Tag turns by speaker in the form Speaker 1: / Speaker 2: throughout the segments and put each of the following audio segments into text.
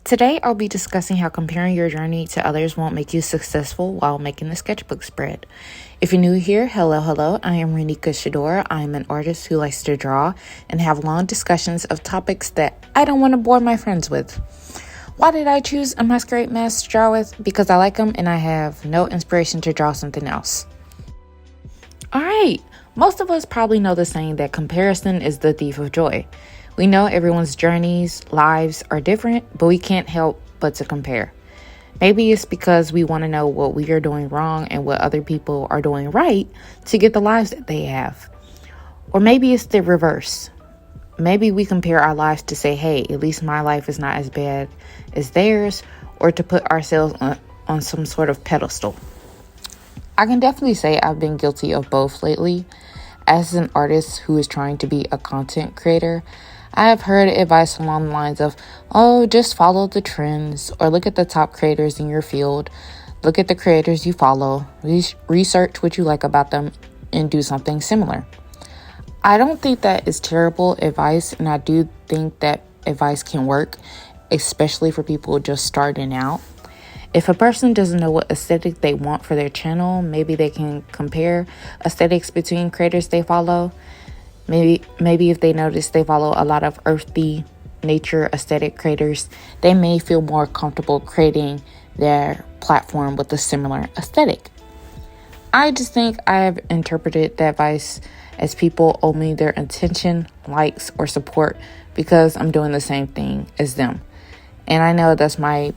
Speaker 1: Today, I'll be discussing how comparing your journey to others won't make you successful while making the sketchbook spread. If you're new here, hello. I am RenikaShedora. I am an artist who likes to draw and have long discussions of topics that I don't want to bore my friends with. Why did I choose a masquerade mask to draw with? Because I like them and I have no inspiration to draw something else. Alright, most of us probably know the saying that comparison is the thief of joy. We know everyone's journeys, lives are different, but we can't help but to compare. Maybe it's because we want to know what we are doing wrong and what other people are doing right to get the lives that they have. Or maybe it's the reverse. Maybe we compare our lives to say, hey, at least my life is not as bad as theirs, or to put ourselves on some sort of pedestal. I can definitely say I've been guilty of both lately. As an artist who is trying to be a content creator, I have heard advice along the lines of, oh, just follow the trends, or look at the top creators in your field, look at the creators you follow, research what you like about them, and do something similar. I don't think that is terrible advice, and I do think that advice can work, especially for people just starting out. If a person doesn't know what aesthetic they want for their channel, maybe they can compare aesthetics between creators they follow. Maybe if they notice they follow a lot of earthy nature aesthetic creators, they may feel more comfortable creating their platform with a similar aesthetic. I just think I have interpreted that advice as people owe me their attention, likes, or support because I'm doing the same thing as them. And I know that's my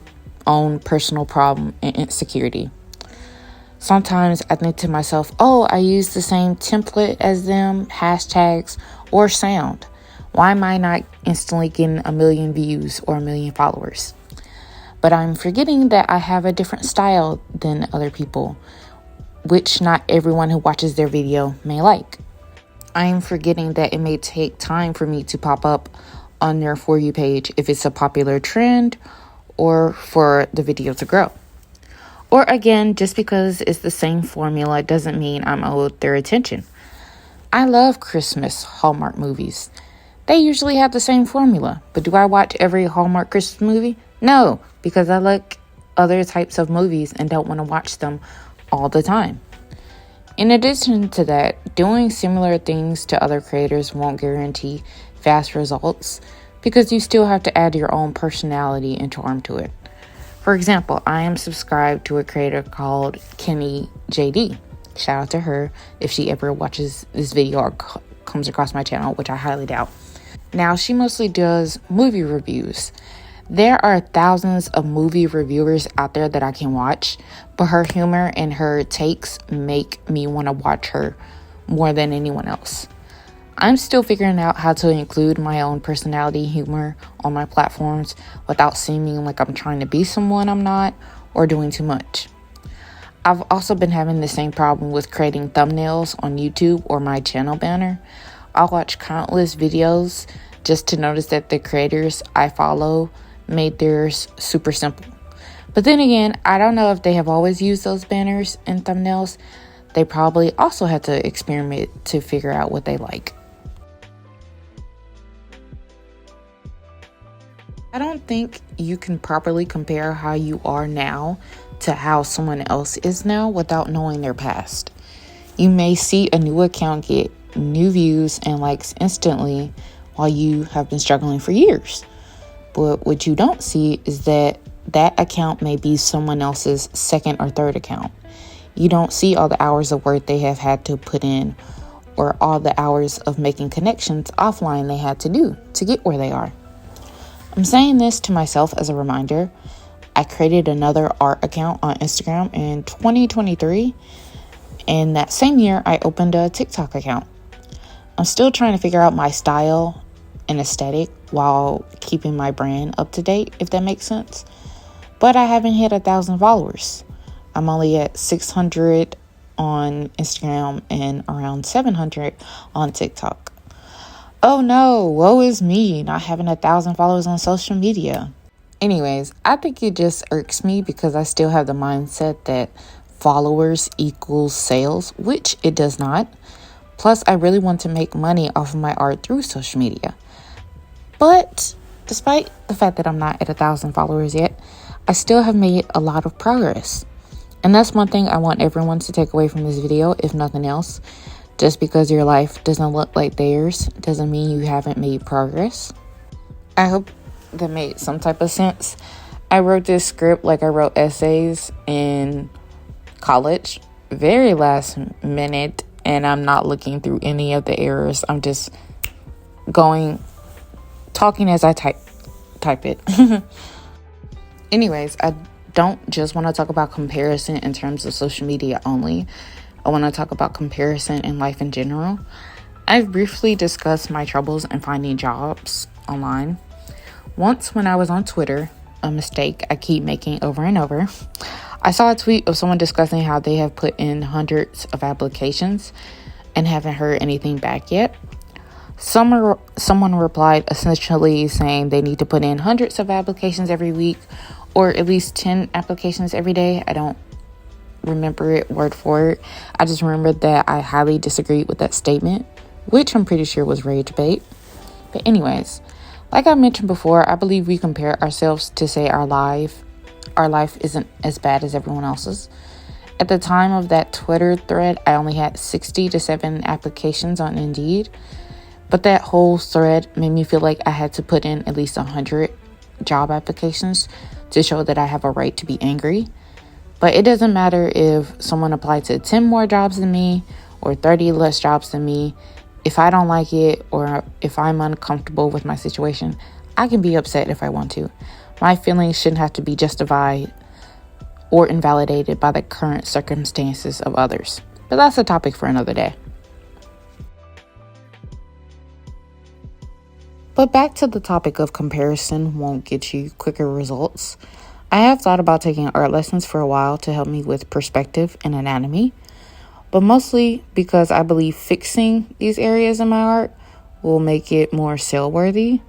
Speaker 1: own personal problem and insecurity. Sometimes I think to myself, oh, I use the same template as them, hashtags, or sound. Why am I not instantly getting 1 million views or 1 million followers? But I'm forgetting that I have a different style than other people, which not everyone who watches their video may like. I am forgetting that it may take time for me to pop up on their For You page if it's a popular trend or for the video to grow. Or again, just because it's the same formula doesn't mean I'm owed their attention. I love Christmas Hallmark movies. They usually have the same formula, but do I watch every Hallmark Christmas movie? No, because I like other types of movies and don't want to watch them all the time. In addition to that, doing similar things to other creators won't guarantee fast results because you still have to add your own personality and charm to it. For example, I am subscribed to a creator called Kenny JD. Shout out to her if she ever watches this video or comes across my channel, which I highly doubt. Now, she mostly does movie reviews. There are thousands of movie reviewers out there that I can watch, but her humor and her takes make me want to watch her more than anyone else. I'm still figuring out how to include my own personality humor on my platforms without seeming like I'm trying to be someone I'm not or doing too much. I've also been having the same problem with creating thumbnails on YouTube or my channel banner. I'll watch countless videos just to notice that the creators I follow made theirs super simple. But then again, I don't know if they have always used those banners and thumbnails. They probably also had to experiment to figure out what they like. I don't think you can properly compare how you are now to how someone else is now without knowing their past. You may see a new account get new views and likes instantly while you have been struggling for years. But what you don't see is that account may be someone else's second or third account. You don't see all the hours of work they have had to put in or all the hours of making connections offline they had to do to get where they are. I'm saying this to myself as a reminder. I created another art account on Instagram in 2023, and that same year I opened a TikTok account. I'm still trying to figure out my style and aesthetic while keeping my brand up to date, if that makes sense. But I haven't hit 1,000 followers. I'm only at 600 on Instagram and around 700 on TikTok. Oh no, woe is me not having 1,000 followers on social media. Anyways, I think it just irks me because I still have the mindset that followers equals sales, which it does not. Plus, I really want to make money off of my art through social media. But Despite the fact that I'm not at 1,000 followers yet, I still have made a lot of progress. And that's one thing I want everyone to take away from this video, if nothing else. Just because your life doesn't look like theirs doesn't mean you haven't made progress. I hope that made some type of sense. I wrote this script like I wrote essays in college, very last minute, and I'm not looking through any of the errors. I'm just talking as I type it. Anyways, I don't just want to talk about comparison in terms of social media only. I want to talk about comparison in life in general. I've briefly discussed my troubles in finding jobs online. Once when I was on Twitter, a mistake I keep making over and over, I saw a tweet of someone discussing how they have put in hundreds of applications and haven't heard anything back yet. Someone replied essentially saying they need to put in hundreds of applications every week or at least 10 applications every day. I don't remember it word for word. I just remembered that I highly disagreed with that statement, which I'm pretty sure was rage bait. But anyways, like I mentioned before, I believe we compare ourselves to say our life isn't as bad as everyone else's. At the time of that Twitter thread, I only had 60 to 7 applications on Indeed. But that whole thread made me feel like I had to put in at least 100 job applications to show that I have a right to be angry. But it doesn't matter if someone applied to 10 more jobs than me or 30 less jobs than me. If I don't like it or if I'm uncomfortable with my situation, I can be upset if I want to. My feelings shouldn't have to be justified or invalidated by the current circumstances of others. But that's a topic for another day. But back to the topic of comparison won't get you quicker results. I have thought about taking art lessons for a while to help me with perspective and anatomy, but mostly because I believe fixing these areas in my art will make it more sale worthy.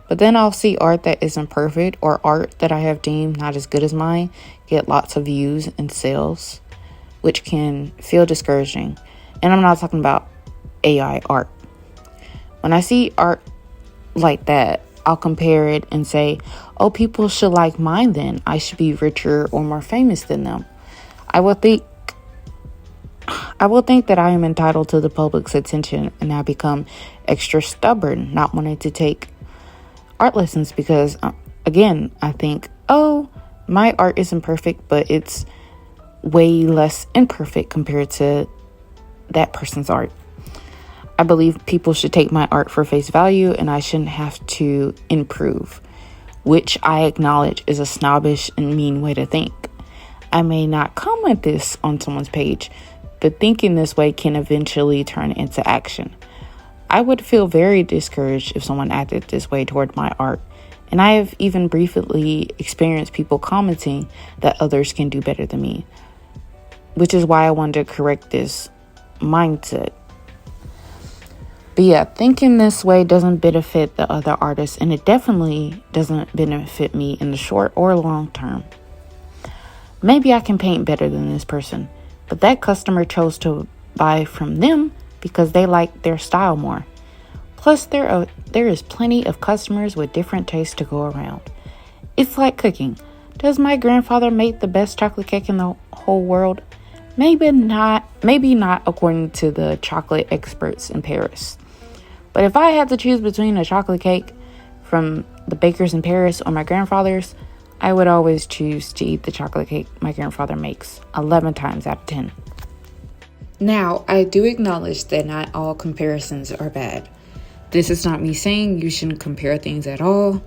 Speaker 1: But then I'll see art that isn't perfect or art that I have deemed not as good as mine get lots of views and sales, which can feel discouraging. And I'm not talking about AI art. When I see art like that, I'll compare it and say, oh, people should like mine then. I should be richer or more famous than them. I will think that I am entitled to the public's attention, and I become extra stubborn, not wanting to take art lessons because, again, I think, oh, my art isn't perfect, but it's way less imperfect compared to that person's art. I believe people should take my art for face value and I shouldn't have to improve, which I acknowledge is a snobbish and mean way to think. I may not comment this on someone's page, but thinking this way can eventually turn into action. I would feel very discouraged if someone acted this way toward my art, and I have even briefly experienced people commenting that others can do better than me, which is why I wanted to correct this mindset. But yeah, thinking this way doesn't benefit the other artists, and it definitely doesn't benefit me in the short or long term. Maybe I can paint better than this person, but that customer chose to buy from them because they like their style more. Plus, there is plenty of customers with different tastes to go around. It's like cooking. Does my grandfather make the best chocolate cake in the whole world? Maybe not according to the chocolate experts in Paris. But if I had to choose between a chocolate cake from the bakers in Paris or my grandfather's, I would always choose to eat the chocolate cake my grandfather makes 11 times out of 10. Now, I do acknowledge that not all comparisons are bad. This is not me saying you shouldn't compare things at all.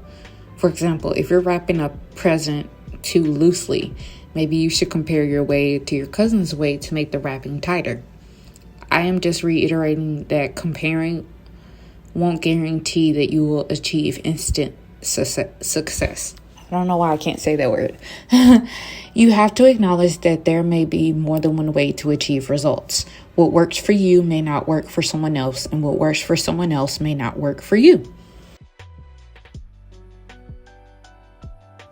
Speaker 1: For example, if you're wrapping a present too loosely, maybe you should compare your way to your cousin's way to make the wrapping tighter. I am just reiterating that comparing won't guarantee that you will achieve instant success. I don't know why I can't say that word. You have to acknowledge that there may be more than one way to achieve results. What works for you may not work for someone else, and what works for someone else may not work for you.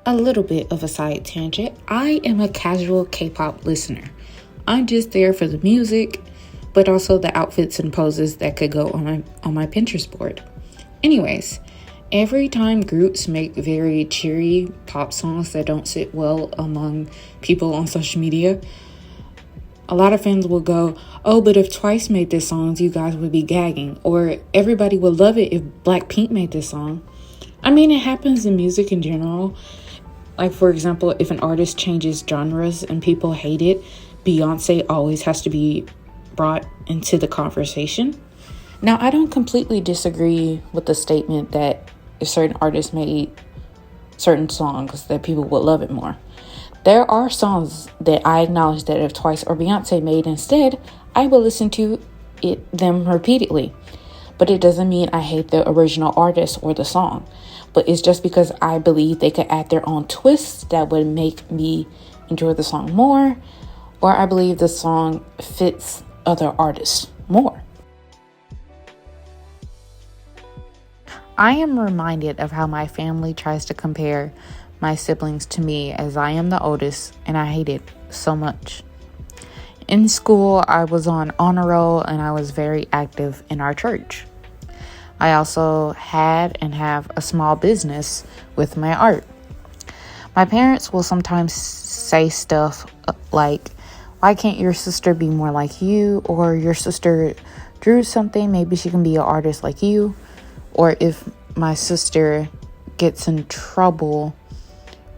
Speaker 1: A little bit of a side tangent. I am a casual K-pop listener. I'm just there for the music, but also the outfits and poses that could go on my Pinterest board. Anyways, Every time groups make very cheery pop songs that don't sit well among people on social media, a lot of fans will go, oh, but if Twice made this song, you guys would be gagging. Or everybody would love it if Blackpink made this song. I mean, it happens in music in general. Like, for example, if an artist changes genres and people hate it, Beyonce always has to be brought into the conversation. Now, I don't completely disagree with the statement that if certain artists made certain songs, that people would love it more. There are songs that I acknowledge that if Twice or Beyonce made instead, I will listen to them repeatedly. But it doesn't mean I hate the original artist or the song. But it's just because I believe they could add their own twists that would make me enjoy the song more, or I believe the song fits other artists more. I am reminded of how my family tries to compare my siblings to me, as I am the oldest and I hate it so much. In school, I was on honor roll and I was very active in our church. I also had and have a small business with my art. My parents will sometimes say stuff like, why can't your sister be more like you? Or your sister drew something, maybe she can be an artist like you. Or if my sister gets in trouble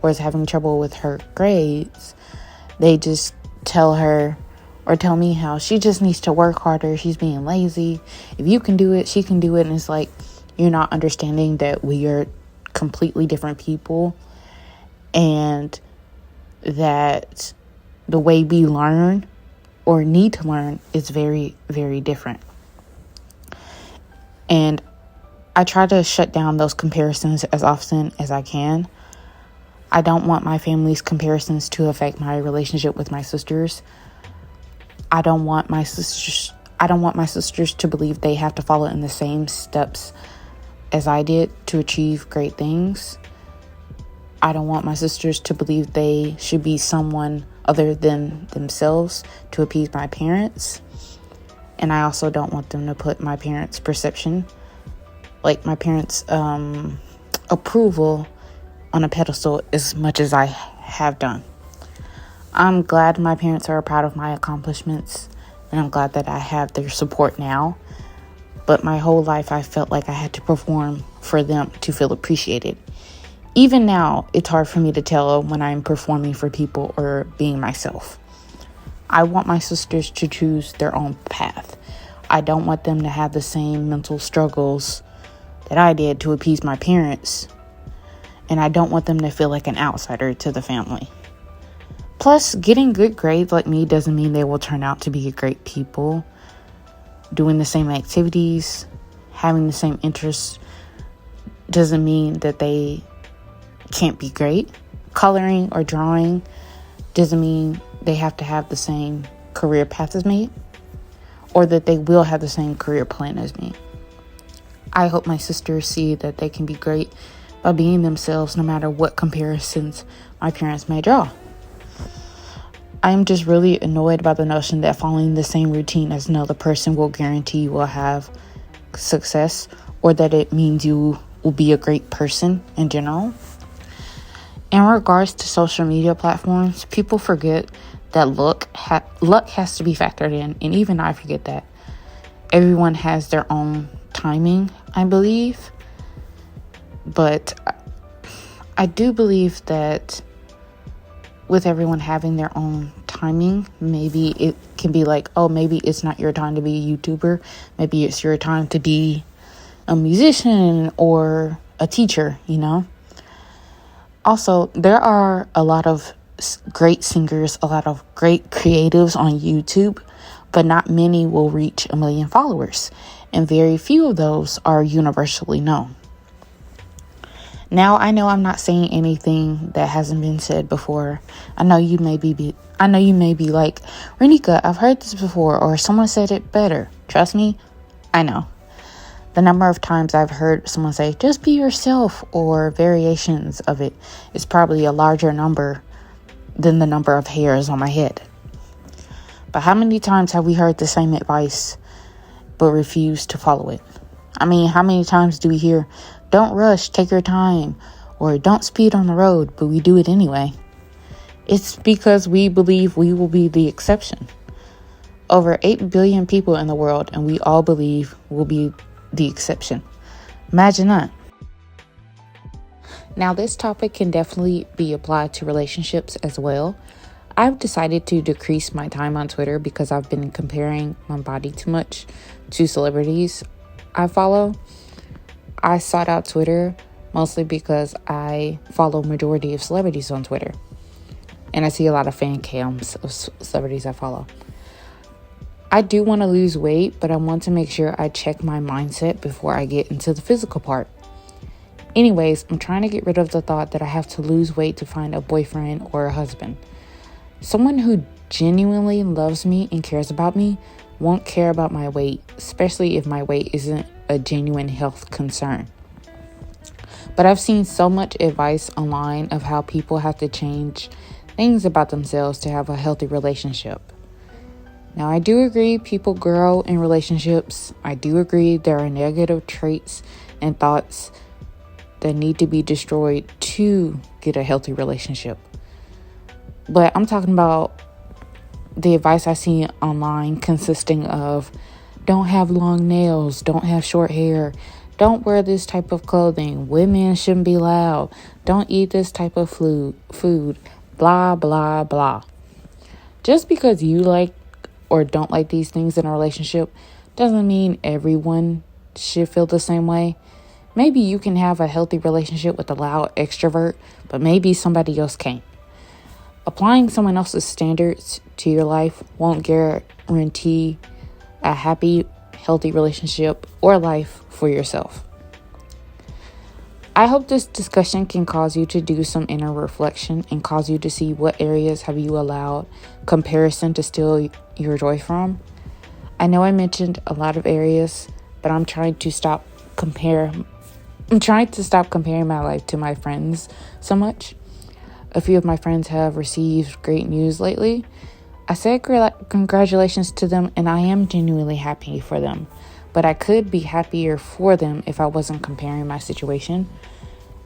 Speaker 1: or is having trouble with her grades, they just tell her or tell me how she just needs to work harder. She's being lazy. If you can do it, she can do it. And it's like, you're not understanding that we are completely different people and that the way we learn or need to learn is very, very different. And I try to shut down those comparisons as often as I can. I don't want my family's comparisons to affect my relationship with my sisters. I don't want my sisters to believe they have to follow in the same steps as I did to achieve great things. I don't want my sisters to believe they should be someone other than themselves to appease my parents. And I also don't want them to put my parents' perception, like my parents' approval, on a pedestal as much as I have done. I'm glad my parents are proud of my accomplishments, and I'm glad that I have their support now. But my whole life, I felt like I had to perform for them to feel appreciated. Even now, it's hard for me to tell when I'm performing for people or being myself. I want my sisters to choose their own path. I don't want them to have the same mental struggles that I did to appease my parents. And I don't want them to feel like an outsider to the family. Plus, getting good grades like me doesn't mean they will turn out to be great people. Doing the same activities, having the same interests, doesn't mean that they can't be great. Coloring or drawing doesn't mean they have to have the same career path as me, or that they will have the same career plan as me. I hope my sisters see that they can be great by being themselves no matter what comparisons my parents may draw. I am just really annoyed by the notion that following the same routine as another person will guarantee you will have success, or that it means you will be a great person in general. In regards to social media platforms, people forget that luck has to be factored in, and even I forget that. Everyone has their own timing, I believe. But I do believe that with everyone having their own timing, maybe it can be like, oh, maybe it's not your time to be a YouTuber. Maybe it's your time to be a musician or a teacher, you know? Also, there are a lot of great singers, a lot of great creatives on YouTube, but not many will reach 1 million followers. And very few of those are universally known. Now, I know I'm not saying anything that hasn't been said before. I know you may be like, Renika, I've heard this before, or someone said it better. Trust me, I know. The number of times I've heard someone say, just be yourself, or variations of it, is probably a larger number than the number of hairs on my head. But how many times have we heard the same advice but refused to follow it? I mean, how many times do we hear, don't rush, take your time, or don't speed on the road, but we do it anyway. It's because we believe we will be the exception. Over 8 billion people in the world, and we all believe we'll be the exception. Imagine that. Now, this topic can definitely be applied to relationships as well. I've decided to decrease my time on Twitter because I've been comparing my body too much to celebrities I follow. I sought out Twitter mostly because I follow majority of celebrities on Twitter. And I see a lot of fan cams of celebrities I follow. I do want to lose weight, but I want to make sure I check my mindset before I get into the physical part. Anyways, I'm trying to get rid of the thought that I have to lose weight to find a boyfriend or a husband. Someone who genuinely loves me and cares about me won't care about my weight, especially if my weight isn't a genuine health concern. But I've seen so much advice online of how people have to change things about themselves to have a healthy relationship. Now, I do agree people grow in relationships. I do agree there are negative traits and thoughts that need to be destroyed to get a healthy relationship. But I'm talking about the advice I see online consisting of don't have long nails, don't have short hair, don't wear this type of clothing, women shouldn't be loud, don't eat this type of food, blah, blah, blah. Just because you like or don't like these things in a relationship doesn't mean everyone should feel the same way. Maybe you can have a healthy relationship with a loud extrovert, but maybe somebody else can't. Applying someone else's standards to your life won't guarantee a happy, healthy relationship or life for yourself. I hope this discussion can cause you to do some inner reflection and cause you to see what areas have you allowed comparison to steal your joy from. I know I mentioned a lot of areas, but I'm trying to stop comparing my life to my friends so much. A few of my friends have received great news lately. I said congratulations to them, and I am genuinely happy for them. But I could be happier for them if I wasn't comparing my situation.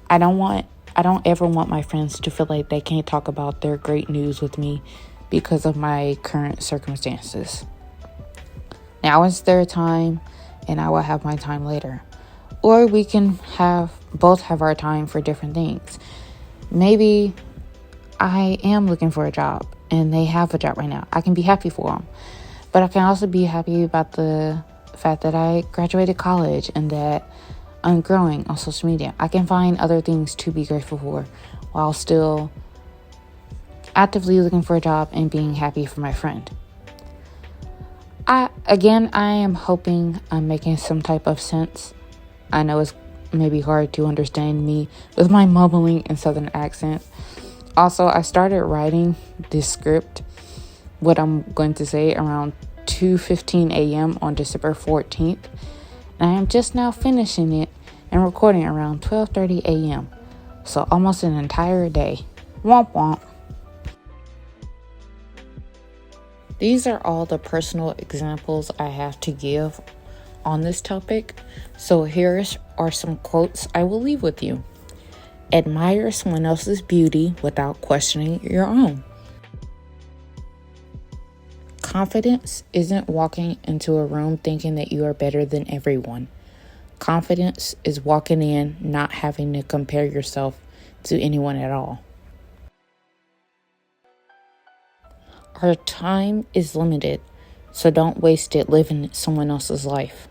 Speaker 1: I don't ever want my friends to feel like they can't talk about their great news with me because of my current circumstances. Now is their time, and I will have my time later. Or we can both have our time for different things. Maybe I am looking for a job, and they have a job right now. I can be happy for them. But I can also be happy about the fact that I graduated college and that I'm growing on social media. I can find other things to be grateful for while still actively looking for a job and being happy for my friend. I am hoping I'm making some type of sense. I know it's maybe hard to understand me with my mumbling and southern accent. Also, I started writing this script, what I'm going to say, around 2:15 a.m. on December 14th. And I am just now finishing it and recording around 12:30 a.m. So almost an entire day. Womp womp. These are all the personal examples I have to give on this topic. So here are some quotes I will leave with you. Admire someone else's beauty without questioning your own. Confidence isn't walking into a room thinking that you are better than everyone. Confidence is walking in not having to compare yourself to anyone at all. Our time is limited, so don't waste it living someone else's life.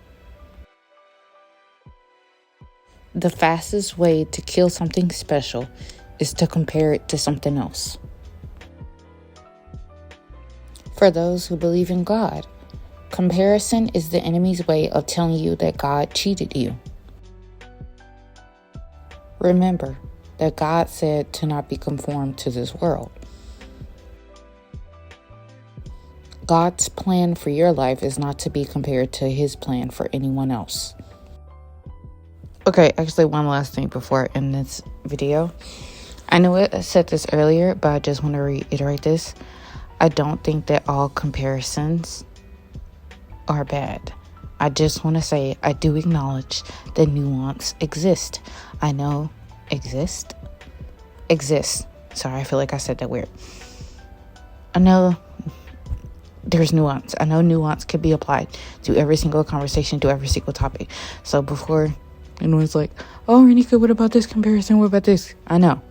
Speaker 1: The fastest way to kill something special is to compare it to something else. For those who believe in God, comparison is the enemy's way of telling you that God cheated you. Remember that God said to not be conformed to this world. God's plan for your life is not to be compared to his plan for anyone else. Okay, actually one last thing before I end this video. I know I said this earlier, but I just want to reiterate this. I don't think that all comparisons are bad. I just want to say I do acknowledge that nuance exists. I know exists. Sorry, I feel like I said that weird. I know there's nuance. I know nuance could be applied to every single conversation, to every single topic. So before anyone's like, oh, Renika, what about this comparison? What about this? I know.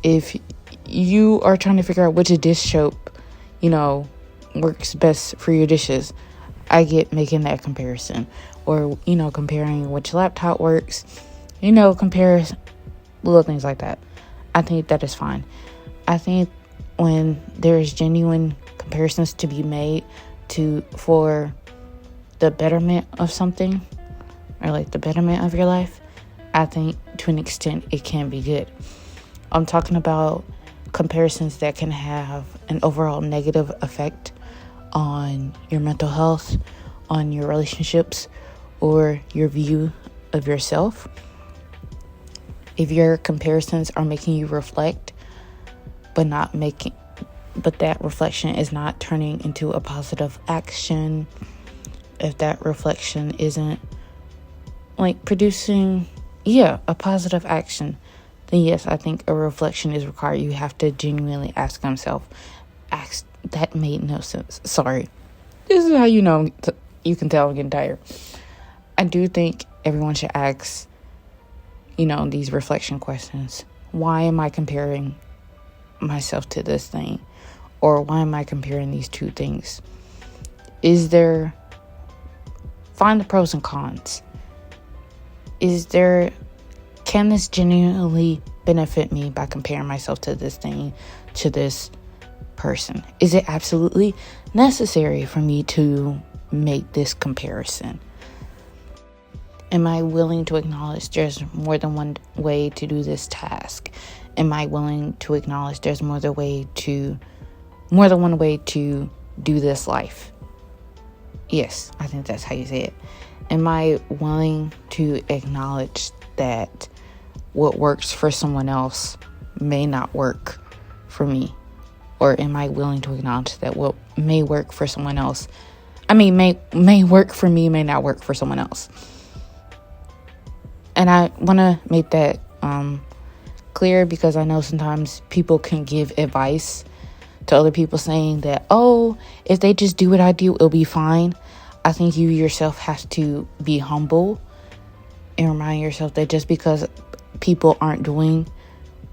Speaker 1: If you are trying to figure out which dish soap, works best for your dishes, I get making that comparison. Or, comparing which laptop works. Compare little things like that. I think that is fine. I think when there's genuine comparisons to be made for the betterment of something, or like the betterment of your life, I think to an extent it can be good. I'm talking about comparisons that can have an overall negative effect on your mental health, on your relationships, or your view of yourself. If your comparisons are making you reflect, but that reflection is not turning into a positive action, if that reflection isn't producing a positive action, then yes, I think a reflection is required. You have to genuinely ask that made no sense. Sorry. This is how you can tell I'm getting tired. I do think everyone should ask these reflection questions. Why am I comparing myself to this thing? Or why am I comparing these two things? Find the pros and cons. Can this genuinely benefit me by comparing myself to this thing, to this person? Is it absolutely necessary for me to make this comparison? Am I willing to acknowledge there's more than one way to do this task? Am I willing to acknowledge there's more than one way to do this life? Yes, I think that's how you say it. Am I willing to acknowledge that what works for someone else may not work for me? Or am I willing to acknowledge that what may work for someone else, may work for me, may not work for someone else? And I want to make that clear, because I know sometimes people can give advice to other people saying that, oh, if they just do what I do, it'll be fine. I think you yourself have to be humble and remind yourself that just because people aren't doing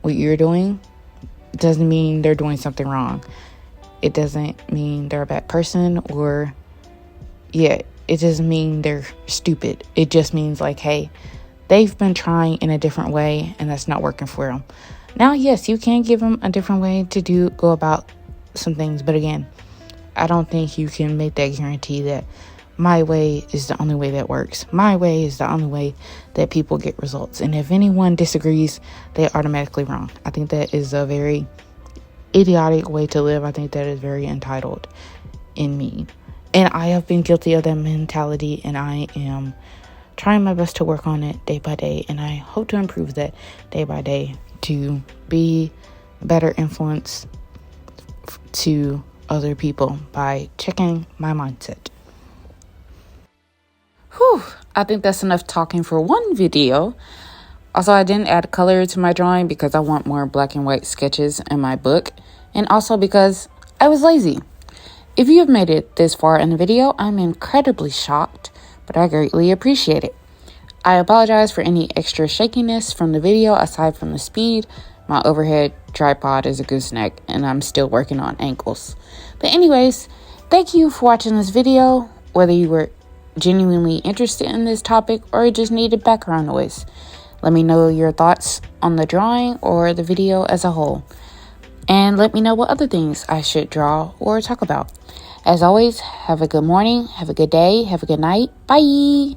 Speaker 1: what you're doing doesn't mean they're doing something wrong. It doesn't mean they're a bad person, or it doesn't mean they're stupid. It just means hey, they've been trying in a different way and that's not working for them. Now, yes, you can give them a different way to go about some things. But again, I don't think you can make that guarantee that my way is the only way that works. My way is the only way that people get results. And if anyone disagrees, they're automatically wrong. I think that is a very idiotic way to live. I think that is very entitled in me. And I have been guilty of that mentality, and I am trying my best to work on it day by day. And I hope to improve that day by day to be a better influence to other people by checking my mindset. I think that's enough talking for one video. Also, I didn't add color to my drawing because I want more black and white sketches in my book, and also because I was lazy. If you have made it this far in the video, I'm incredibly shocked, but I greatly appreciate it. I apologize for any extra shakiness from the video aside from the speed. My overhead tripod is a gooseneck, and I'm still working on ankles. But anyways, thank you for watching this video, whether you were genuinely interested in this topic or just needed background noise. Let me know your thoughts on the drawing or the video as a whole. And let me know what other things I should draw or talk about. As always, have a good morning, have a good day, have a good night. Bye!